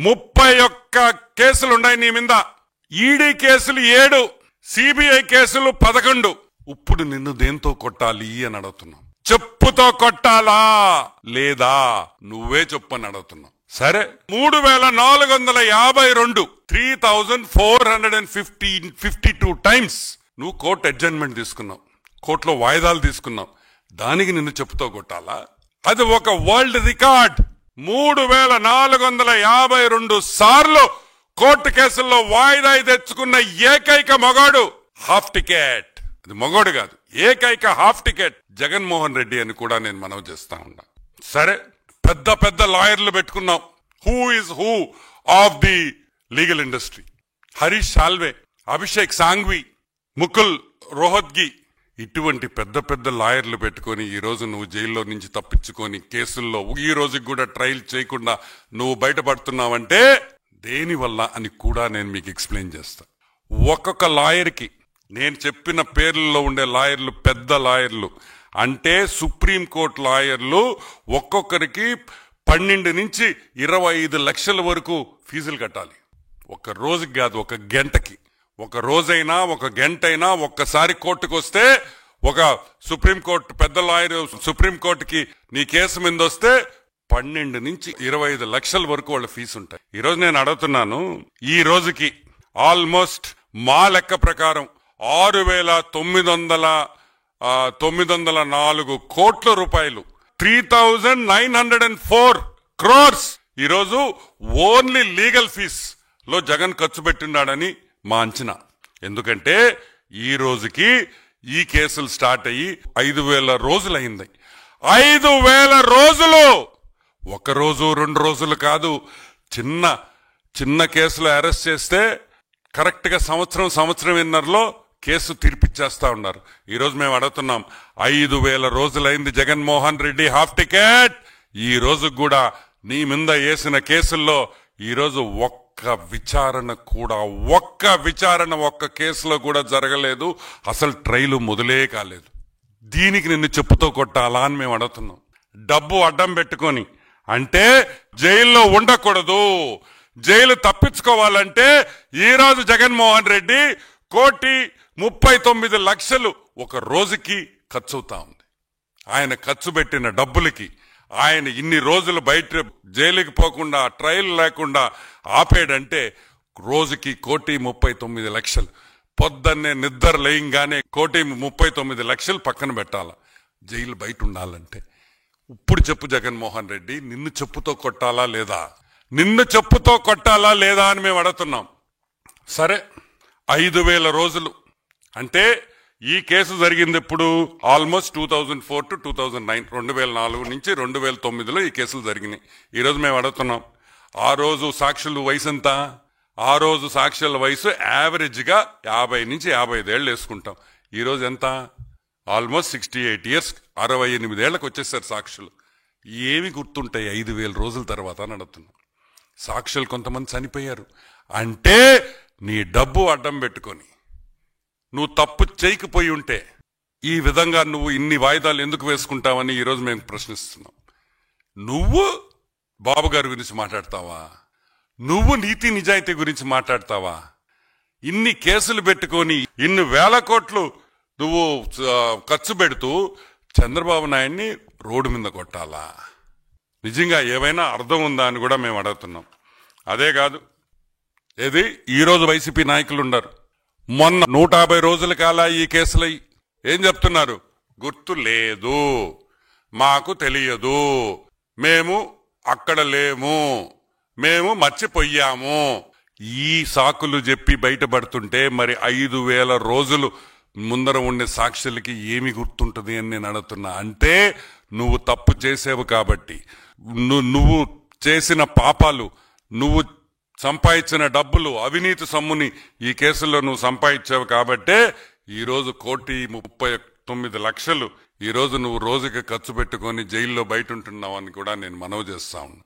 31 కేసులున్నాయి నీ మీద. ఈడీ కేసులు 7, సిబిఐ కేసులు 11. ఇప్పుడు నిన్ను దేంతో కొట్టాలి అని అడుగుతున్నావు. చెప్పుతో కొట్టాలా లేదా నువ్వే చెప్పని అడుగుతున్నావు. సరే, 3452 3452 టైమ్స్ నువ్వు కోర్టు అడ్జర్న్మెంట్ తీసుకున్నావు, కోర్టులో వాయిదాలు తీసుకున్నావు. దానికి నిన్ను చెప్పుతో కొట్టాలా? అది ఒక వరల్డ్ రికార్డ్. 3452 సార్లు కోర్టు కేసుల్లో వాయిదా తెచ్చుకున్న ఏకైక మగాడు హాఫ్ టికెట్. అది మగోడు కాదు, ఏకైక హాఫ్ టికెట్ జగన్మోహన్ రెడ్డి అని కూడా నేను మనవి చేస్తా ఉన్నా. సరే, పెద్ద పెద్ద లాయర్లు పెట్టుకున్నాం. Who is who of the legal industry? Harish Salve, Abhishek Sanghvi, Mukul Rohatgi, ఇటువంటి పెద్ద పెద్ద లాయర్లు పెట్టుకొని ఈ రోజు నువ్వు జైల్లో నుంచి తప్పించుకొని కేసుల్లో ఈ రోజుకి కూడా ట్రయల్ చేయకుండా నువ్వు బయటపడుతున్నావంటే దేని వల్ల అని కూడా నేను మీకు ఎక్స్ప్లెయిన్ చేస్తా. ఒక్కొక్క లాయర్కి నేను చెప్పిన పేర్లలో ఉండే లాయర్లు పెద్ద లాయర్లు అంటే సుప్రీంకోర్టు లాయర్లు ఒక్కొక్కరికి 12 నుంచి 25 లక్షల వరకు ఫీజులు కట్టాలి. ఒక రోజుకి కాదు, ఒక గంటకి. ఒక రోజైనా ఒక గంటైనా ఒక్కసారి కోర్టుకు వస్తే ఒక సుప్రీంకోర్టు పెద్ద లాయర్ సుప్రీంకోర్టుకి నీ కేసు మీద వస్తే 12 నుంచి 25 లక్షల వరకు వాళ్ళ ఫీజు ఉంటాయి. ఈరోజు నేను అడుగుతున్నాను, ఈ రోజుకి ఆల్మోస్ట్ మా లెక్క ప్రకారం 6,904 కోట్ల రూపాయలు 3,904 crores ఈరోజు ఓన్లీ లీగల్ ఫీజ్ లో జగన్ ఖర్చు పెట్టినాడని మా అంచనా. ఎందుకంటే ఈ రోజుకి ఈ కేసులు స్టార్ట్ అయ్యి 5,000 రోజులైంది. 5,000 రోజులు, ఒక రోజు 2 రోజులు కాదు. చిన్న చిన్న కేసులు అరెస్ట్ చేస్తే కరెక్ట్ గా సంవత్సరంన్నరలో కేసు తీర్పిచ్చేస్తా ఉన్నారు. ఈరోజు మేము అడుగుతున్నాం, 5,000 రోజులైంది జగన్మోహన్ రెడ్డి హాఫ్ టికెట్. ఈ రోజు కూడా నీ మీద వేసిన కేసుల్లో ఈరోజు ఒక్క విచారణ ఒక్క కేసులో కూడా జరగలేదు. అసలు ట్రయల్ మొదలే కాలేదు. దీనికి నిన్ను చెప్పుతో కొట్టాలా అని మేము అడుగుతున్నాం. డబ్బు అడ్డం పెట్టుకొని అంటే జైల్లో ఉండకూడదు. జైలు తప్పించుకోవాలంటే ఈ రోజు జగన్మోహన్ రెడ్డి 1,39,00,000 ఒక రోజుకి ఖర్చు అవుతా ఉంది. ఆయన ఖర్చు పెట్టిన డబ్బులకి ఆయన ఇన్ని రోజులు బయట జైలుకి పోకుండా ట్రయల్ లేకుండా ఆపేడంటే రోజుకి 1,39,00,000. పొద్దున్నే నిద్ర లేయంగానే 1,39,00,000 పక్కన పెట్టాల జైలు బయట ఉండాలంటే. ఇప్పుడు చెప్పు జగన్మోహన్ రెడ్డి, నిన్ను చెప్పుతో కొట్టాలా లేదా? నిన్ను చెప్పుతో కొట్టాలా లేదా అని మేము అడుగుతున్నాం. సరే, 5,000 రోజులు అంటే ఈ కేసు జరిగింది ఇప్పుడు ఆల్మోస్ట్ 2004 to 2009, 2004 నుంచి 2009లో ఈ కేసులు జరిగినాయి. ఈరోజు మేము అడుగుతున్నాం, ఆ రోజు సాక్షుల వయసు ఎంత? ఆ రోజు సాక్షుల వయసు యావరేజ్ గా 50 నుంచి 55 ఏళ్ళు వేసుకుంటాం. ఈరోజు ఎంత? ఆల్మోస్ట్ 68 years, 68 ఏళ్లకు వచ్చేసారు సాక్షులు. ఏమి గుర్తుంటాయి 5,000 రోజుల తర్వాత అని అడుగుతున్నాం. సాక్షులు కొంతమంది చనిపోయారు అంటే నీ డబ్బు అడ్డం పెట్టుకొని నువ్వు తప్పు చేయకపోయి ఉంటే ఈ విధంగా నువ్వు ఇన్ని వాయిదాలు ఎందుకు వేసుకుంటావని ఈరోజు మేము ప్రశ్నిస్తున్నాం. నువ్వు బాబు గారి గురించి మాట్లాడతావా? నువ్వు నీతి నిజాయితీ గురించి మాట్లాడతావా? ఇన్ని కేసులు పెట్టుకొని ఇన్ని వేల కోట్లు నువ్వు ఖర్చు పెడుతూ చంద్రబాబు నాయుడిని రోడ్డు మీద కొట్టాలా? నిజంగా ఏమైనా అర్థం ఉందా అని కూడా మేము అడుగుతున్నాం. అదే కాదు, ఏది ఈరోజు వైసీపీ నాయకులు ఉన్నారు, మొన్న 150 రోజుల కాల ఈ కేసులై ఏం చెప్తున్నారు? గుర్తు లేదు, మాకు తెలియదు, మేము అక్కడ లేము, మేము మర్చిపోయాము. ఈ సాకులు చెప్పి బయటపడుతుంటే మరి 5,000 రోజులు ముందర ఉండే సాక్షులకి ఏమి గుర్తుంటుంది అని నేను అడుగుతున్నా. అంటే నువ్వు తప్పు చేసేవు కాబట్టి, నువ్వు చేసిన పాపాలు, నువ్వు సంపాదించిన డబ్బులు, అవినీతి సొమ్ముని ఈ కేసుల్లో నువ్వు సంపాదించావు కాబట్టే ఈరోజు 1,39,00,000 ఈరోజు నువ్వు రోజుకి ఖర్చు పెట్టుకొని జైల్లో బయట ఉంటున్నావు అని కూడా నేను మనవి చేస్తా ఉన్నా.